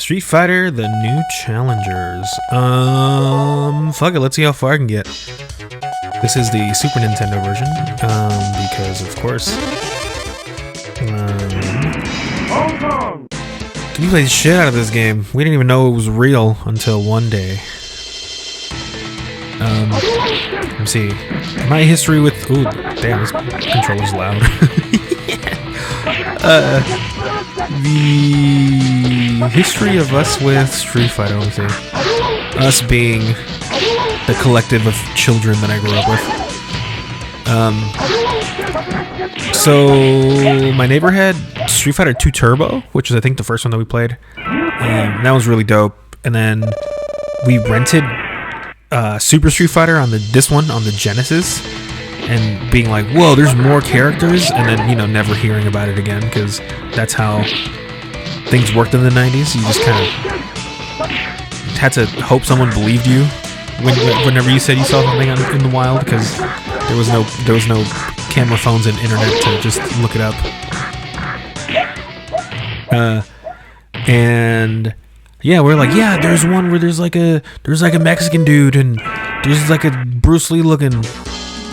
Street Fighter, the new challengers. Fuck it, let's see how far I can get. This is the Super Nintendo version, because of course. You played the shit out of this game. We didn't even know it was real until one day. Let me see. My history with... Ooh, damn, this controller's loud. The history of us with Street Fighter, let me see. Us being the collective of children that I grew up with. So, my neighbor had Street Fighter 2 Turbo, which is I think the first one that we played. That was really dope. And then we rented Super Street Fighter on this one on the Genesis, and being like, whoa, there's more characters, and then, you know, never hearing about it again, because that's how things worked in the 90s. You just kind of had to hope someone believed you whenever you said you saw something in the wild, because there was no camera phones and internet to just look it up. And yeah, we're like, yeah, there's one where there's like a Mexican dude, and there's like a Bruce Lee looking,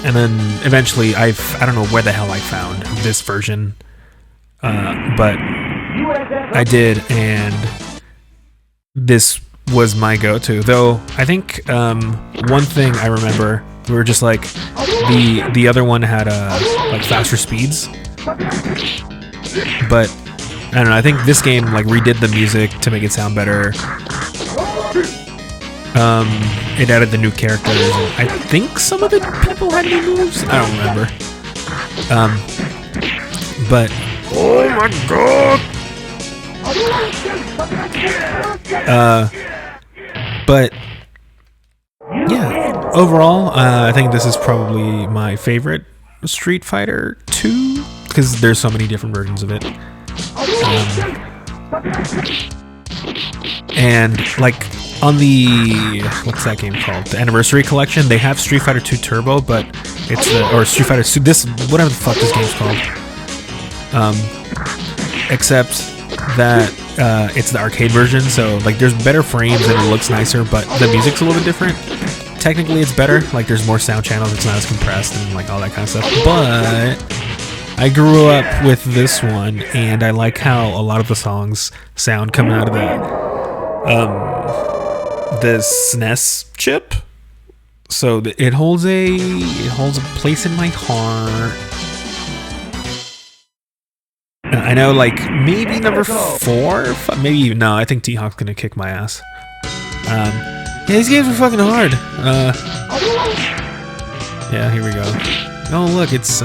and then eventually I don't know where the hell I found this version, but I did, and this was my go-to. Though I think one thing I remember, we were just like, the other one had like faster speeds, but I don't know, I think this game like redid the music to make it sound better. It added the new characters, and I think some of the people had new moves. I don't remember. But oh my god! But yeah, overall, I think this is probably my favorite Street Fighter 2, because there's so many different versions of it. And like on the, what's that game called? The Anniversary Collection, they have Street Fighter 2 Turbo, but it's or Street Fighter 2, this, whatever the fuck this game's called. Except that it's the arcade version, so like there's better frames and it looks nicer, but the music's a little bit different. Technically it's better, like there's more sound channels, it's not as compressed and like all that kind of stuff, but I grew up with this one, and I like how a lot of the songs sound coming out of the SNES chip. So it holds a place in my heart. I know, like maybe number 4, maybe even no. I think T-Hawk's gonna kick my ass. Yeah, these games are fucking hard. Yeah, here we go. Oh look, it's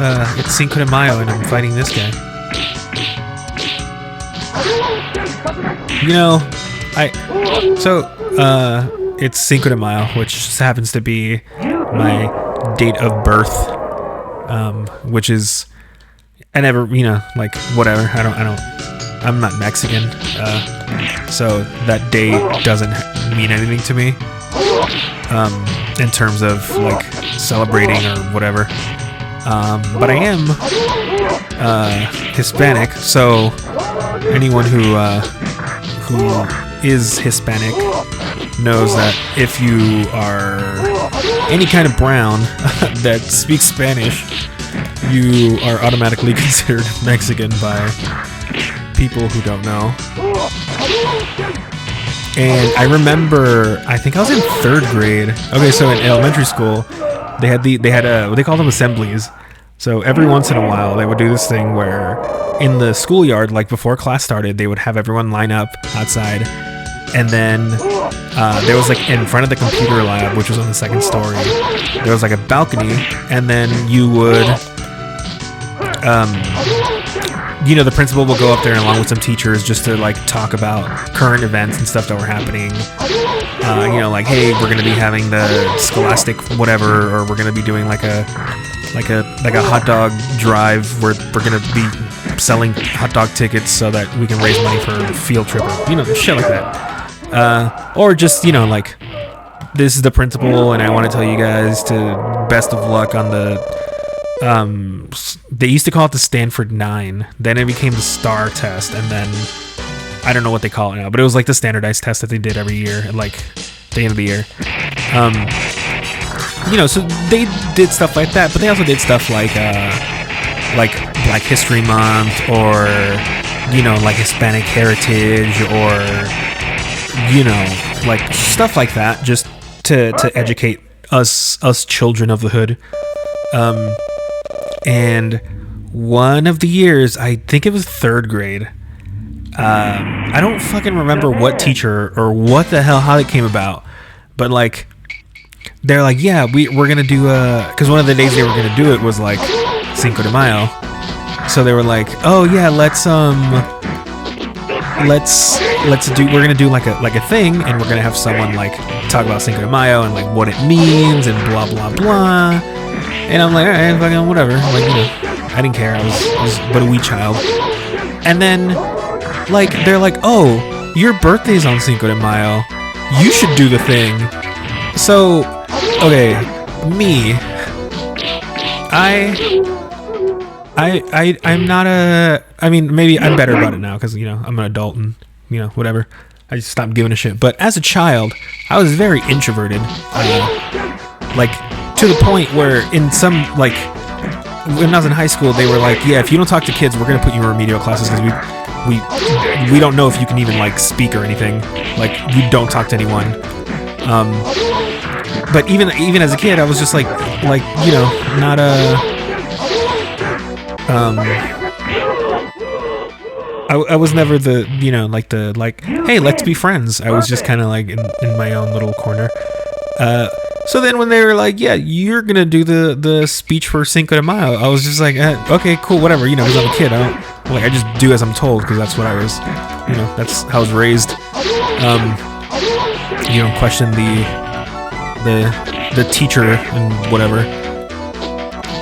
Cinco de Mayo, and I'm fighting this guy. You know, it's Cinco de Mayo, which just happens to be my date of birth, which is, I never, you know, like whatever. I'm not Mexican, so that day doesn't mean anything to me, in terms of like celebrating or whatever. But I am Hispanic, so anyone who is Hispanic knows that if you are any kind of brown that speaks Spanish, you are automatically considered Mexican by people who don't know. And I remember, I think I was in 3rd grade. Okay, so in elementary school, they had what they call them assemblies. So every once in a while, they would do this thing where in the schoolyard, like before class started, they would have everyone line up outside, and then there was like in front of the computer lab, which was on the 2nd story, there was like a balcony, and then you would, you know, the principal will go up there along with some teachers just to like talk about current events and stuff that were happening. You know, like, hey, we're gonna be having the Scholastic whatever, or we're gonna be doing like a hot dog drive where we're gonna be selling hot dog tickets so that we can raise money for a field trip, or, you know, shit like that. Or just, you know, like, this is the principal, and I want to tell you guys to best of luck on the they used to call it the Stanford 9, then it became the STAR test, and then I don't know what they call it now, but it was like the standardized test that they did every year at like the end of the year. You know, so they did stuff like that, but they also did stuff like Black History Month, or you know, like Hispanic Heritage, or you know, like stuff like that, just to educate us children of the hood. And one of the years, I think it was 3rd grade. I don't fucking remember what teacher or what the hell, how it came about, but like they're like, yeah, we're gonna do because one of the days they were gonna do it was like Cinco de Mayo, so they were like, oh yeah, let's do, we're gonna do like a thing, and we're gonna have someone like talk about Cinco de Mayo and like what it means and blah blah blah. And I'm like, all right, fucking whatever. Like, you know, I didn't care. I was but a wee child. And then like they're like, oh, your birthday's on Cinco de Mayo, you should do the thing. So okay, me, I'm not I mean, maybe I'm better about it now because, you know, I'm an adult and, you know, whatever. I just stopped giving a shit. But as a child, I was very introverted. Like, to the point where in some, like, when I was in high school, they were like, yeah, if you don't talk to kids, we're going to put you in remedial classes because we don't know if you can even, like, speak or anything. Like, you don't talk to anyone. But even as a kid, I was just like, you know, not I was never the, you know, like hey, let's be friends. I was just kind of like in my own little corner. So then when they were like, yeah, you're gonna do the speech for Cinco de Mayo, I was just like, okay, cool, whatever, you know, because I'm a kid. I just do as I'm told because that's what I was, you know, that's how I was raised. You know, question the teacher and whatever.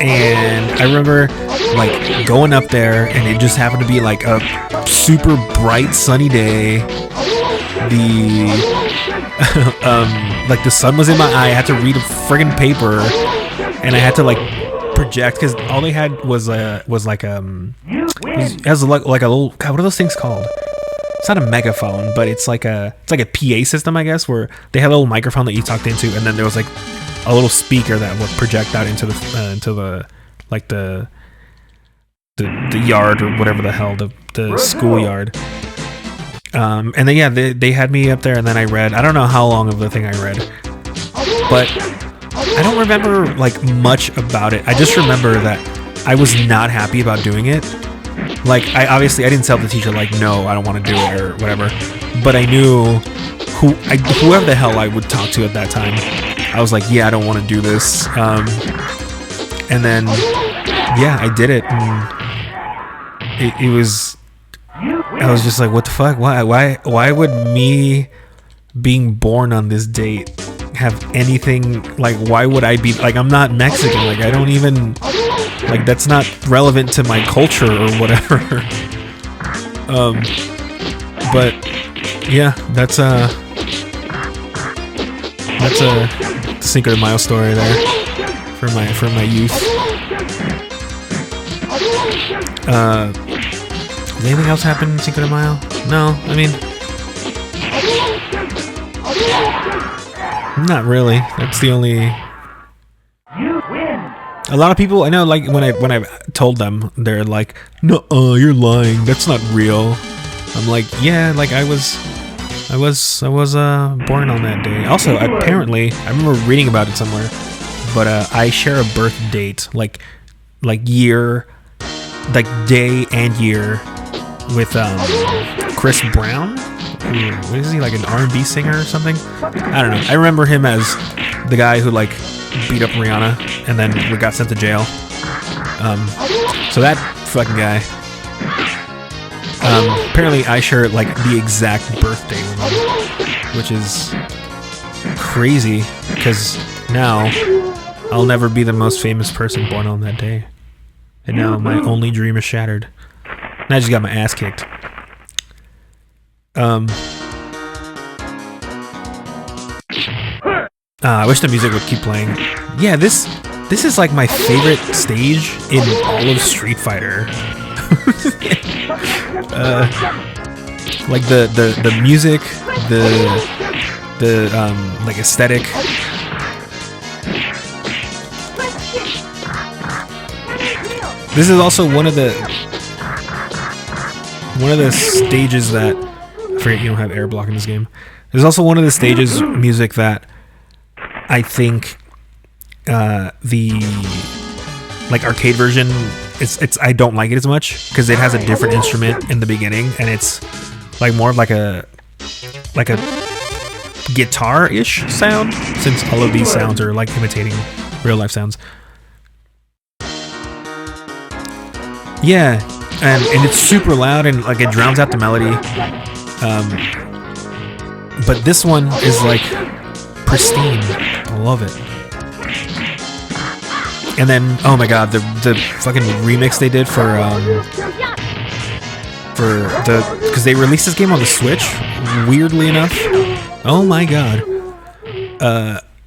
And I remember like going up there, and it just happened to be like a super bright sunny day. Like the sun was in my eye. I had to read a friggin' paper, and I had to like project because all they had was like it has like a little, God, what are those things called? It's not a megaphone, but it's like a PA system, I guess, where they have a little microphone that you talked into, and then there was like a little speaker that would project out into the like the yard or whatever the hell, the schoolyard. And then yeah, they had me up there, and then I read, I don't know how long of the thing I read, but I don't remember like much about it. I just remember that I was not happy about doing it. Like I didn't tell the teacher like, no, I don't want to do it or whatever, but I knew whoever the hell I would talk to at that time. I was like, yeah, I don't want to do this. And then yeah, I did it, and it was, I was just like, what the fuck? Why would me being born on this date have anything, like, why would I be, like, I'm not Mexican, like, I don't even, like, that's not relevant to my culture or whatever. But yeah, that's a Cinco de Mayo story there for my youth. Did anything else happen in Cinco de Mayo? No, I mean, not really. That's the only. A lot of people I know, like when I told them, they're like, "No, you're lying. That's not real." I'm like, "Yeah, like I was born on that day." Also, apparently, I remember reading about it somewhere, but I share a birth date, like year, like day and year, with Chris Brown. What is he, like an R&B singer or something? I don't know. I remember him as the guy who like beat up Rihanna and then got sent to jail. So that fucking guy. Apparently I share like the exact birthday with him, which is crazy because now I'll never be the most famous person born on that day. And now my only dream is shattered. And I just got my ass kicked. I wish the music would keep playing. Yeah, this is like my favorite stage in all of Street Fighter. Like the music, the like aesthetic. This is also one of the stages that I forget you don't have air block in this game. There's also one of the stages music that I think the like arcade version it's I don't like it as much because it has a different instrument in the beginning and it's like more of like a guitar-ish sound since all of these sounds are like imitating real life sounds. Yeah, and it's super loud and like it drowns out the melody. But this one is like pristine. I love it. And then, oh my god, the fucking remix they did because they released this game on the Switch, weirdly enough. Oh my god.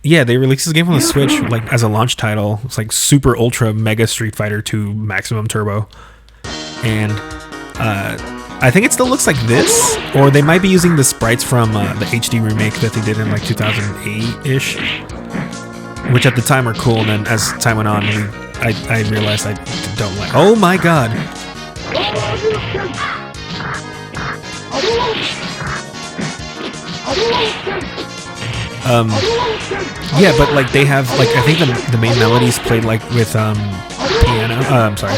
Yeah, they released this game on the Switch like as a launch title. It's like Super Ultra Mega Street Fighter 2 Maximum Turbo. And I think it still looks like this, or they might be using the sprites from the HD remake that they did in like 2008-ish, which at the time were cool, and then as time went on, I realized I don't like. Oh my god! Yeah, but like they have like I think the main melodies played like with piano. I'm sorry.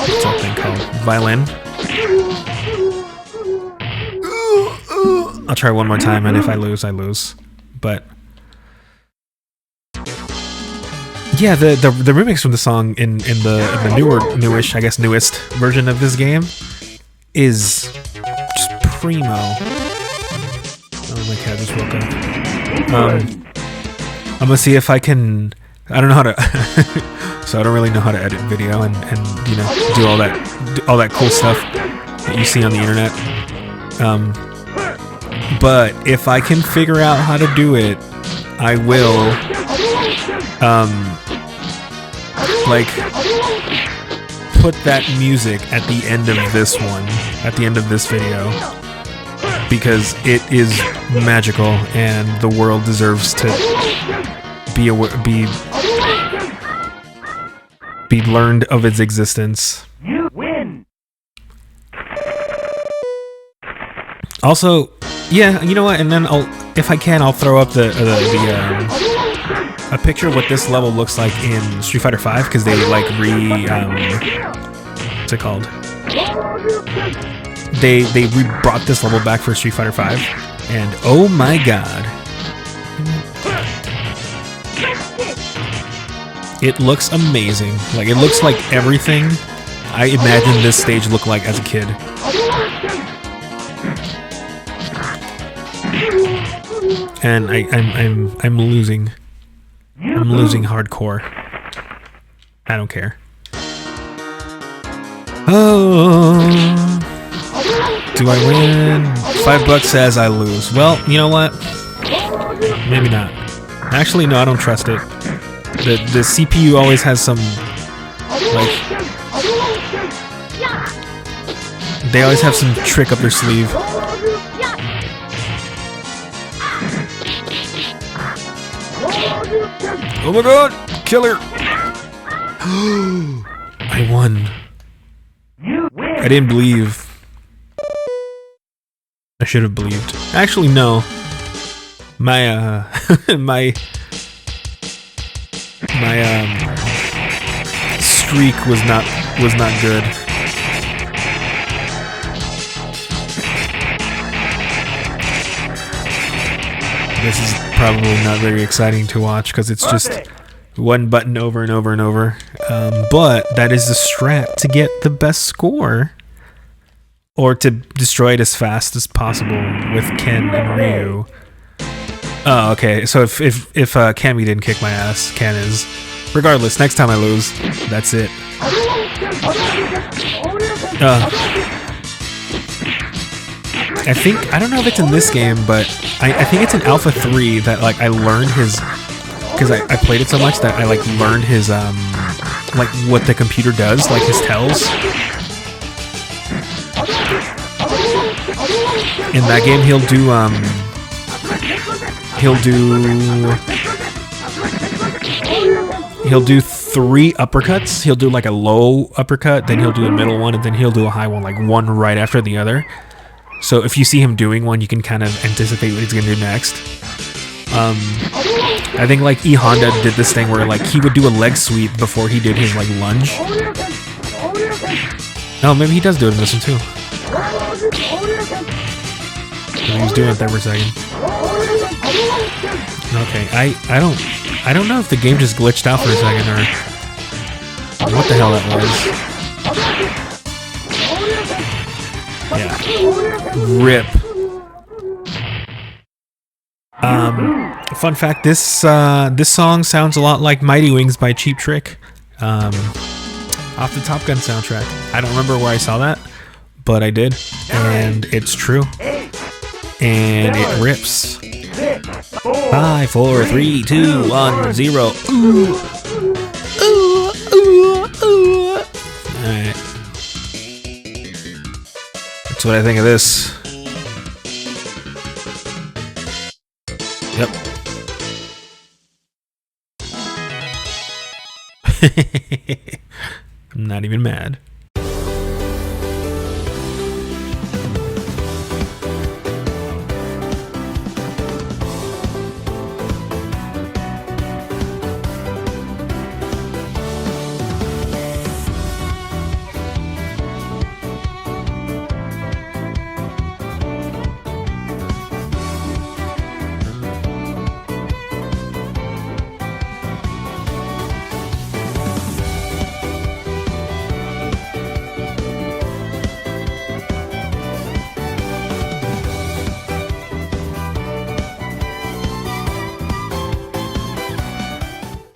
What's that thing called? Violin. I'll try one more time, and if I lose, I lose. But yeah, the remix from the song in the newish, I guess newest version of this game is just primo. Oh, my cat just woke up. I'm gonna see if I can. I don't know how to. So I don't really know how to edit video and you know do all that cool stuff that you see on the internet. But if I can figure out how to do it, I will. Like put that music at the end of this one, at the end of this video, because it is magical and the world deserves to be learned of its existence. You win. Also, yeah, you know what? And then if I can, I'll throw up a picture of what this level looks like in Street Fighter 5 because they like what's it called? They brought this level back for Street Fighter 5, and oh my god. It looks amazing. Like, it looks like everything I imagined this stage looked like as a kid. And I'm losing. I'm losing hardcore. I don't care. Oh, do I win? $5 says I lose. Well, you know what? Maybe not. Actually, no, I don't trust it. The CPU always has some, like, they always have some trick up their sleeve. Oh my god! Killer! I won. I didn't believe. I should have believed. Actually, no. My streak was not good. This is probably not very exciting to watch because it's just one button over and over and over. But that is the strat to get the best score, or to destroy it as fast as possible with Ken and Ryu. Oh, okay. So if Cammy didn't kick my ass, Ken is. Regardless, next time I lose, that's it. I don't know if it's in this game, but I think it's in Alpha 3 that like I learned his, because I played it so much that I like learned his like what the computer does, like his tells. In that game, he'll do three uppercuts. He'll do like a low uppercut, then he'll do a middle one, and then he'll do a high one, like one right after the other. So if you see him doing one, you can kind of anticipate what he's gonna do next. I think like E Honda did this thing where like he would do a leg sweep before he did his like lunge. Oh, maybe he does do it in this one too. He was doing it there for a second. Okay, I don't know if the game just glitched out for a second or what the hell that was. Yeah. RIP. Fun fact: this song sounds a lot like Mighty Wings by Cheap Trick, off the Top Gun soundtrack. I don't remember where I saw that, but I did, and it's true, and it rips. 5, 4, 3, 2, 1, 0. Ooh. Alright. That's what I think of this. Yep. I'm not even mad.